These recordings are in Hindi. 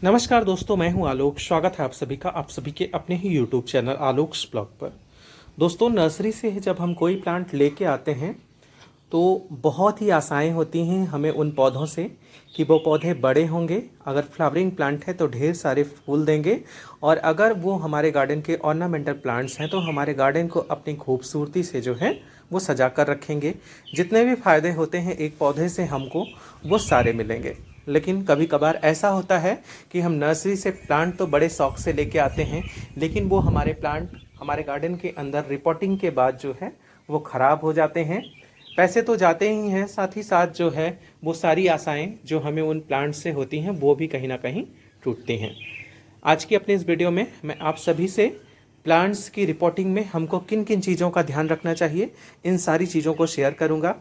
नमस्कार दोस्तों, मैं हूं आलोक। स्वागत है आप सभी का आप सभी के अपने ही यूट्यूब चैनल आलोक्स ब्लॉग पर। दोस्तों, नर्सरी से जब हम कोई प्लांट लेके आते हैं तो बहुत ही आशाएं होती हैं हमें उन पौधों से कि वो पौधे बड़े होंगे। अगर फ्लावरिंग प्लांट है तो ढेर सारे फूल देंगे, और अगर वो हमारे गार्डन के ऑर्नामेंटल प्लांट्स हैं तो हमारे गार्डन को अपनी खूबसूरती से जो है वो सजा कर रखेंगे। जितने भी फायदे होते हैं एक पौधे से हमको वो सारे मिलेंगे। लेकिन कभी कभार ऐसा होता है कि हम नर्सरी से प्लांट तो बड़े शौक से लेके आते हैं, लेकिन वो हमारे प्लांट हमारे गार्डन के अंदर रिपोर्टिंग के बाद जो है वो ख़राब हो जाते हैं। पैसे तो जाते ही हैं, साथ ही साथ जो है वो सारी आशाएं जो हमें उन प्लांट से होती हैं वो भी कहीं ना कहीं टूटती हैं। आज की अपनी इस वीडियो में मैं आप सभी से प्लांट्स की रिपोर्टिंग में हमको किन किन चीज़ों का ध्यान रखना चाहिए, इन सारी चीज़ों को शेयर करूंगा।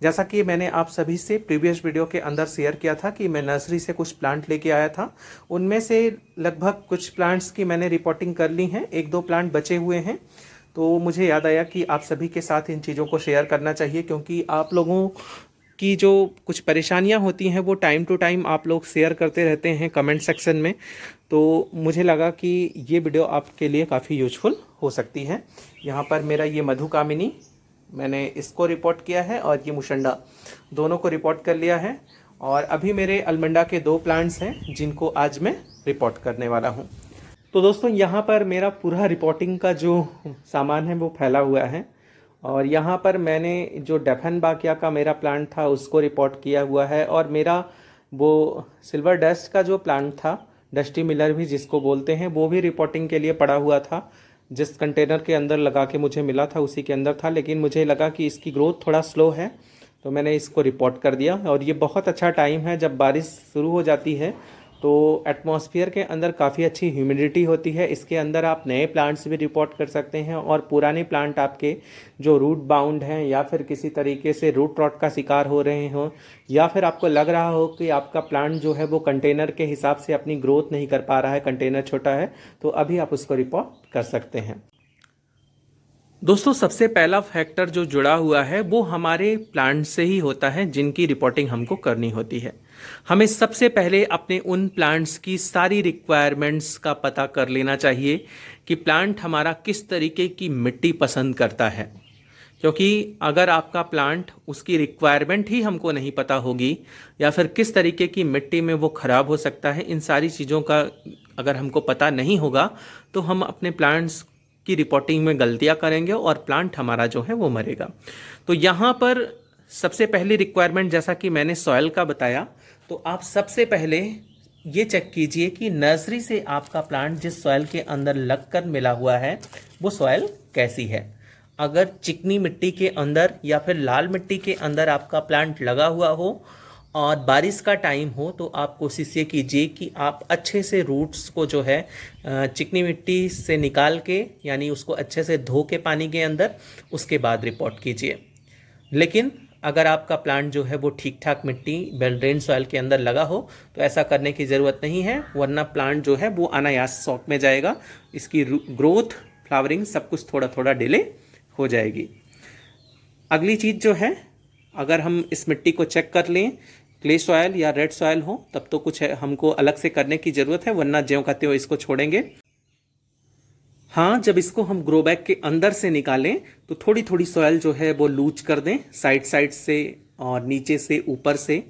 जैसा कि मैंने आप सभी से प्रीवियस वीडियो के अंदर शेयर किया था कि मैं नर्सरी से कुछ प्लांट लेके आया था। उनमें से लगभग कुछ प्लांट्स की मैंने रिपोर्टिंग कर ली है, एक दो प्लांट बचे हुए हैं। तो मुझे याद आया कि आप सभी के साथ इन चीज़ों को शेयर करना चाहिए, क्योंकि आप लोगों की जो कुछ परेशानियां होती हैं वो टाइम टू टाइम आप लोग शेयर करते रहते हैं कमेंट सेक्शन में। तो मुझे लगा कि ये वीडियो आपके लिए काफ़ी यूजफुल हो सकती है। यहाँ पर मेरा ये मधुकामिनी, मैंने इसको रिपोर्ट किया है, और ये मुशंडा, दोनों को रिपोर्ट कर लिया है। और अभी मेरे अलमंडा के दो प्लांट्स हैं जिनको आज मैं रिपोर्ट करने वाला हूँ। तो दोस्तों, यहाँ पर मेरा पूरा रिपोर्टिंग का जो सामान है वो फैला हुआ है। और यहाँ पर मैंने जो डेफनबाकिया का मेरा प्लांट था उसको रिपोर्ट किया हुआ है, और मेरा वो सिल्वर डस्ट का जो प्लांट था, डस्टी मिलर भी जिसको बोलते हैं, वो भी रिपोर्टिंग के लिए पड़ा हुआ था। जिस कंटेनर के अंदर लगा के मुझे मिला था उसी के अंदर था, लेकिन मुझे लगा कि इसकी ग्रोथ थोड़ा स्लो है तो मैंने इसको रिपोर्ट कर दिया। और ये बहुत अच्छा टाइम है, जब बारिश शुरू हो जाती है तो एटमॉस्फेयर के अंदर काफ़ी अच्छी ह्यूमिडिटी होती है। इसके अंदर आप नए प्लांट्स भी रिपोर्ट कर सकते हैं, और पुराने प्लांट आपके जो रूट बाउंड हैं या फिर किसी तरीके से रूट रॉट का शिकार हो रहे हों, या फिर आपको लग रहा हो कि आपका प्लांट जो है वो कंटेनर के हिसाब से अपनी ग्रोथ नहीं कर पा रहा है, कंटेनर छोटा है, तो अभी आप उसको रिपोर्ट कर सकते हैं। दोस्तों, सबसे पहला फैक्टर जो जुड़ा हुआ है वो हमारे प्लांट से ही होता है जिनकी रिपोर्टिंग हमको करनी होती है। हमें सबसे पहले अपने उन प्लांट्स की सारी रिक्वायरमेंट्स का पता कर लेना चाहिए कि प्लांट हमारा किस तरीके की मिट्टी पसंद करता है। क्योंकि अगर आपका प्लांट उसकी रिक्वायरमेंट ही हमको नहीं पता होगी, या फिर किस तरीके की मिट्टी में वो ख़राब हो सकता है, इन सारी चीज़ों का अगर हमको पता नहीं होगा तो हम अपने प्लांट्स की रिपोर्टिंग में गलतियां करेंगे और प्लांट हमारा जो है वो मरेगा। तो यहाँ पर सबसे पहली रिक्वायरमेंट, जैसा कि मैंने सॉइल का बताया, तो आप सबसे पहले ये चेक कीजिए कि नर्सरी से आपका प्लांट जिस सॉइल के अंदर लगकर मिला हुआ है वो सॉइल कैसी है। अगर चिकनी मिट्टी के अंदर या फिर लाल मिट्टी के अंदर आपका प्लांट लगा हुआ हो और बारिश का टाइम हो, तो आप कोशिश ये कीजिए कि आप अच्छे से रूट्स को जो है चिकनी मिट्टी से निकाल के, यानी उसको अच्छे से धो के पानी के अंदर, उसके बाद रिपोर्ट कीजिए। लेकिन अगर आपका प्लांट जो है वो ठीक ठाक मिट्टी वेल ड्रेन सॉइल के अंदर लगा हो तो ऐसा करने की ज़रूरत नहीं है, वरना प्लांट जो है वो अनायास शॉक में जाएगा। इसकी ग्रोथ, फ्लावरिंग सब कुछ थोड़ा थोड़ा डिले हो जाएगी। अगली चीज़ जो है, अगर हम इस मिट्टी को चेक कर लें, क्ले सॉयल या रेड सॉयल हो तब तो कुछ हमको अलग से करने की ज़रूरत है, वरना ज्यों का त्यों इसको छोड़ेंगे। हाँ, जब इसको हम ग्रो बैग के अंदर से निकालें तो थोड़ी थोड़ी सॉयल जो है वो लूज कर दें, साइड साइड से और नीचे से ऊपर से,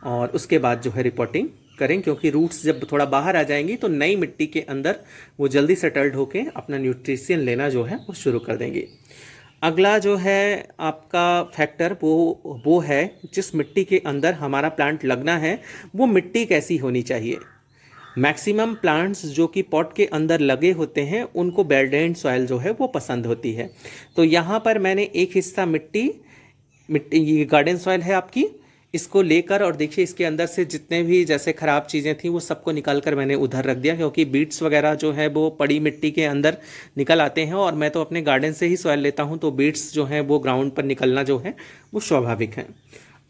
और उसके बाद जो है रिपोर्टिंग करें। क्योंकि रूट्स जब थोड़ा बाहर आ जाएंगी तो नई मिट्टी के अंदर वो जल्दी सेटल्ड होके अपना न्यूट्रिशन लेना जो है वो शुरू कर देंगी। अगला जो है आपका फैक्टर वो है जिस मिट्टी के अंदर हमारा प्लांट लगना है वो मिट्टी कैसी होनी चाहिए। मैक्सिमम प्लांट्स जो कि पॉट के अंदर लगे होते हैं उनको वेल ड्रेन्ड सॉइल जो है वो पसंद होती है। तो यहाँ पर मैंने एक हिस्सा मिट्टी ये गार्डन सॉइल है आपकी, इसको लेकर, और देखिए इसके अंदर से जितने भी जैसे ख़राब चीज़ें थी वो सबको निकाल कर मैंने उधर रख दिया, क्योंकि बीट्स वगैरह जो है वो पड़ी मिट्टी के अंदर निकल आते हैं, और मैं तो अपने गार्डन से ही सॉइल लेता हूँ, तो बीट्स जो हैं वो ग्राउंड पर निकलना जो है वो स्वाभाविक है।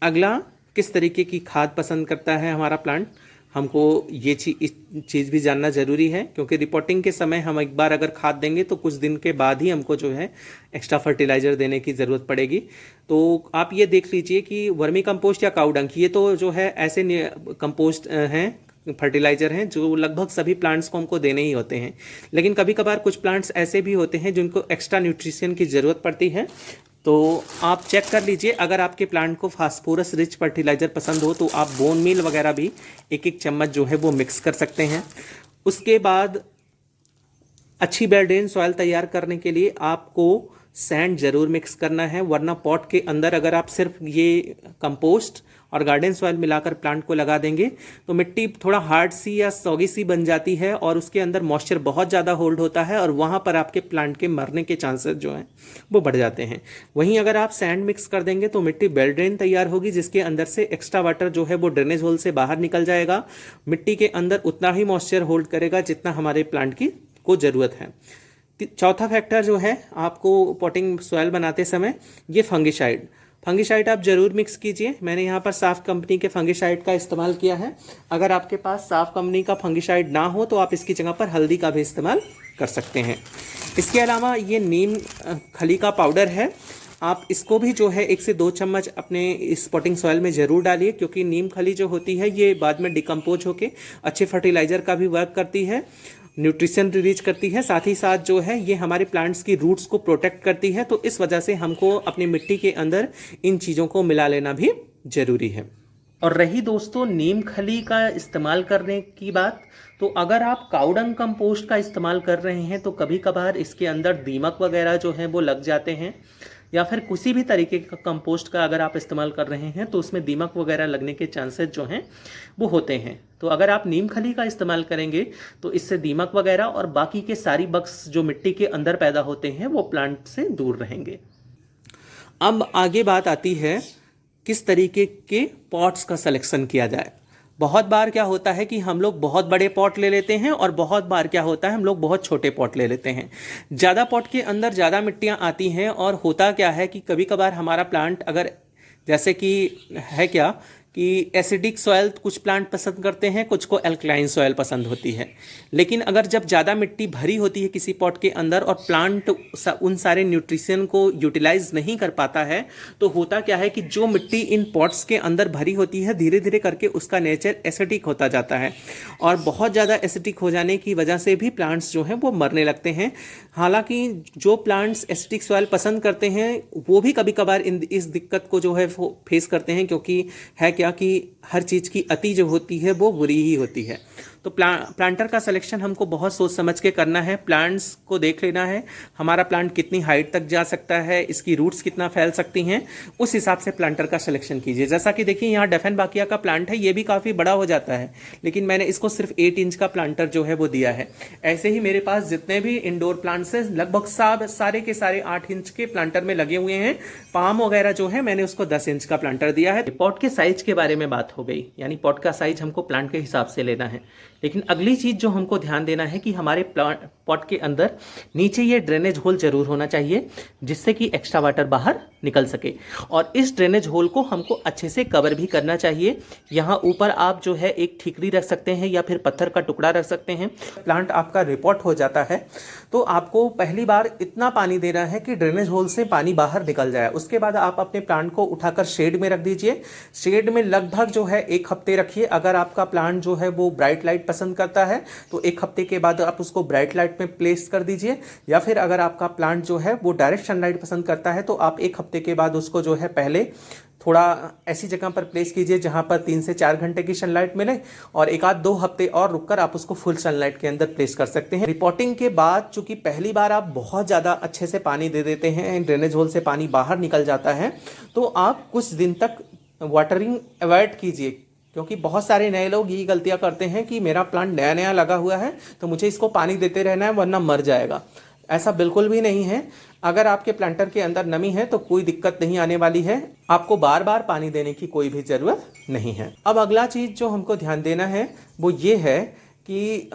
अगला, किस तरीके की खाद पसंद करता है हमारा प्लांट, हमको ये चीज़ भी जानना ज़रूरी है। क्योंकि रिपोर्टिंग के समय हम एक बार अगर खाद देंगे तो कुछ दिन के बाद ही हमको जो है एक्स्ट्रा फर्टिलाइज़र देने की ज़रूरत पड़ेगी। तो आप ये देख लीजिए कि वर्मी कंपोस्ट या काऊ डंग, ये तो जो है ऐसे कंपोस्ट हैं फर्टिलाइज़र हैं जो लगभग सभी प्लांट्स को हमको देने ही होते हैं। लेकिन कभी कभार कुछ प्लांट्स ऐसे भी होते हैं जिनको एक्स्ट्रा न्यूट्रिशन की ज़रूरत पड़ती है, तो आप चेक कर लीजिए। अगर आपके प्लांट को फास्फोरस रिच फर्टिलाइज़र पसंद हो तो आप बोन मील वगैरह भी एक एक चम्मच जो है वो मिक्स कर सकते हैं। उसके बाद अच्छी बेड ड्रेन सॉइल तैयार करने के लिए आपको सैंड ज़रूर मिक्स करना है, वरना पॉट के अंदर अगर आप सिर्फ ये कंपोस्ट और गार्डन सॉइल मिलाकर प्लांट को लगा देंगे तो मिट्टी थोड़ा हार्ड सी या सॉगी सी बन जाती है और उसके अंदर मॉइस्चर बहुत ज़्यादा होल्ड होता है और वहाँ पर आपके प्लांट के मरने के चांसेस जो हैं वो बढ़ जाते हैं। वहीं अगर आप सैंड मिक्स कर देंगे तो मिट्टी बेड ड्रेन तैयार होगी, जिसके अंदर से एक्स्ट्रा वाटर जो है वो ड्रेनेज होल से बाहर निकल जाएगा। मिट्टी के अंदर उतना ही मॉइस्चर होल्ड करेगा जितना हमारे प्लांट की को ज़रूरत है। चौथा फैक्टर जो है आपको पॉटिंग सॉइल बनाते समय, ये फंगिसाइड आप ज़रूर मिक्स कीजिए। मैंने यहाँ पर साफ कंपनी के फंगिसाइड का इस्तेमाल किया है। अगर आपके पास साफ कंपनी का फंगिसाइड ना हो तो आप इसकी जगह पर हल्दी का भी इस्तेमाल कर सकते हैं। इसके अलावा ये नीम खली का पाउडर है, आप इसको भी जो है 1 से 2 चम्मच अपने इस पॉटिंग सॉइल में ज़रूर डालिए, क्योंकि नीम खली जो होती है ये बाद में डिकम्पोज होकर अच्छे फर्टिलाइज़र का भी वर्क करती है, न्यूट्रिशन रिलीज करती है, साथ ही साथ जो है ये हमारे प्लांट्स की रूट्स को प्रोटेक्ट करती है। तो इस वजह से हमको अपनी मिट्टी के अंदर इन चीज़ों को मिला लेना भी ज़रूरी है। और रही दोस्तों नीम खली का इस्तेमाल करने की बात, तो अगर आप काउडंग कंपोस्ट का इस्तेमाल कर रहे हैं तो कभी कभार इसके अंदर दीमक वगैरह जो हैं वो लग जाते हैं, या फिर किसी भी तरीके का कंपोस्ट का अगर आप इस्तेमाल कर रहे हैं तो उसमें दीमक वगैरह लगने के चांसेस जो हैं वो होते हैं। तो अगर आप नीम खली का इस्तेमाल करेंगे तो इससे दीमक वगैरह और बाकी के सारी बग्स जो मिट्टी के अंदर पैदा होते हैं वो प्लांट से दूर रहेंगे। अब आगे बात आती है किस तरीके के पॉट्स का सिलेक्शन किया जाए। बहुत बार क्या होता है कि हम लोग बहुत बड़े पॉट ले लेते हैं और बहुत बार क्या होता है हम लोग बहुत छोटे पॉट ले लेते हैं। ज़्यादा पॉट के अंदर ज़्यादा मिट्टियाँ आती हैं और होता क्या है कि कभी कभार हमारा प्लांट अगर जैसे कि है क्या कि एसिडिक सॉइल कुछ प्लांट पसंद करते हैं, कुछ को एल्कलाइन सॉइल पसंद होती है। लेकिन अगर जब ज़्यादा मिट्टी भरी होती है किसी पॉट के अंदर और प्लांट उन सारे न्यूट्रिशन को यूटिलाइज नहीं कर पाता है, तो होता क्या है कि जो मिट्टी इन पॉट्स के अंदर भरी होती है धीरे धीरे करके उसका नेचर एसिडिक होता जाता है और बहुत ज़्यादा एसिडिक हो जाने की वजह से भी प्लांट्स जो हैं वो मरने लगते हैं। हालांकि जो प्लांट्स एसिडिक सॉइल पसंद करते हैं वो भी कभी कभार इस दिक्कत को जो है फेस करते हैं, क्योंकि है क्या कि हर चीज़ की अति जो होती है वो बुरी ही होती है। तो प्लांटर का सिलेक्शन हमको बहुत सोच समझ के करना है। प्लांट्स को देख लेना है हमारा प्लांट कितनी हाइट तक जा सकता है, इसकी रूट्स कितना फैल सकती हैं, उस हिसाब से प्लांटर का सिलेक्शन कीजिए। जैसा कि देखिए यहाँ डेफेनबाकिया का प्लांट है, ये भी काफ़ी बड़ा हो जाता है, लेकिन मैंने इसको सिर्फ 8 इंच का प्लांटर जो है वो दिया है। ऐसे ही मेरे पास जितने भी इंडोर प्लांट्स हैं लगभग सारे के सारे 8 इंच के प्लांटर में लगे हुए हैं। पाम वगैरह जो है मैंने उसको 10 इंच का प्लांटर दिया है। पॉट के साइज के बारे में बात हो गई, यानी पॉट का साइज हमको प्लांट के हिसाब से लेना है। लेकिन अगली चीज़ जो हमको ध्यान देना है कि हमारे पॉट के अंदर नीचे ये ड्रेनेज होल जरूर होना चाहिए, जिससे कि एक्स्ट्रा वाटर बाहर निकल सके। और इस ड्रेनेज होल को हमको अच्छे से कवर भी करना चाहिए। यहाँ ऊपर आप जो है एक ठीकरी रख सकते हैं या फिर पत्थर का टुकड़ा रख सकते हैं। प्लांट आपका रिपोर्ट हो जाता है तो आपको पहली बार इतना पानी देना है कि ड्रेनेज होल से पानी बाहर निकल जाए। उसके बाद आप अपने प्लांट को उठाकर शेड में रख दीजिए। शेड में लगभग जो है 1 हफ्ते रखिए। अगर आपका प्लांट जो है वो ब्राइट लाइट पसंद करता है तो 1 हफ्ते के बाद आप उसको ब्राइट लाइट में प्लेस कर दीजिए, या फिर अगर आपका प्लांट जो है वो डायरेक्ट सनलाइट पसंद करता है तो आप 1 हफ्ते के बाद उसको जो है पहले थोड़ा ऐसी जगह पर प्लेस कीजिए जहां पर 3 से 4 घंटे की सनलाइट मिले, और 1-2 हफ्ते और रुककर आप उसको फुल सनलाइट के अंदर प्लेस कर सकते हैं। रिपोर्टिंग के बाद चूंकि पहली बार आप बहुत ज़्यादा अच्छे से पानी दे देते हैं, ड्रेनेज होल से पानी बाहर निकल जाता है, तो आप कुछ दिन तक वाटरिंग अवॉइड कीजिए। क्योंकि बहुत सारे नए लोग यही गलतियां करते हैं कि मेरा प्लांट नया नया लगा हुआ है तो मुझे इसको पानी देते रहना है वरना मर जाएगा। ऐसा बिल्कुल भी नहीं है। अगर आपके प्लांटर के अंदर नमी है तो कोई दिक्कत नहीं आने वाली है, आपको बार बार पानी देने की कोई भी ज़रूरत नहीं है। अब अगला चीज़ जो हमको ध्यान देना है वो ये है कि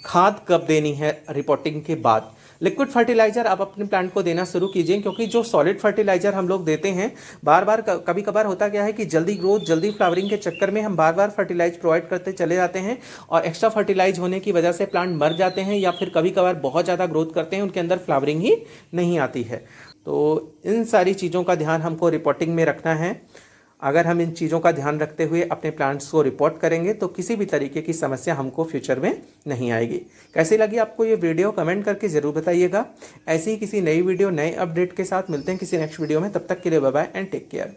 खाद कब देनी है रिपोर्टिंग के बाद। लिक्विड फर्टिलाइज़र आप अपने प्लांट को देना शुरू कीजिए, क्योंकि जो सॉलिड फर्टिलाइज़र हम लोग देते हैं बार बार कभी कभार होता क्या है कि जल्दी ग्रोथ जल्दी फ्लावरिंग के चक्कर में हम बार बार फर्टिलाइज प्रोवाइड करते चले जाते हैं और एक्स्ट्रा फर्टिलाइज होने की वजह से प्लांट मर जाते हैं, या फिर कभी कभार बहुत ज़्यादा ग्रोथ करते हैं उनके अंदर फ्लावरिंग ही नहीं आती है। तो इन सारी चीज़ों का ध्यान हमको रिपोर्टिंग में रखना है। अगर हम इन चीज़ों का ध्यान रखते हुए अपने प्लांट्स को रिपोर्ट करेंगे तो किसी भी तरीके की समस्या हमको फ्यूचर में नहीं आएगी। कैसी लगी आपको ये वीडियो कमेंट करके ज़रूर बताइएगा। ऐसी ही किसी नई वीडियो नए अपडेट के साथ मिलते हैं किसी नेक्स्ट वीडियो में। तब तक के लिए bye bye and take care.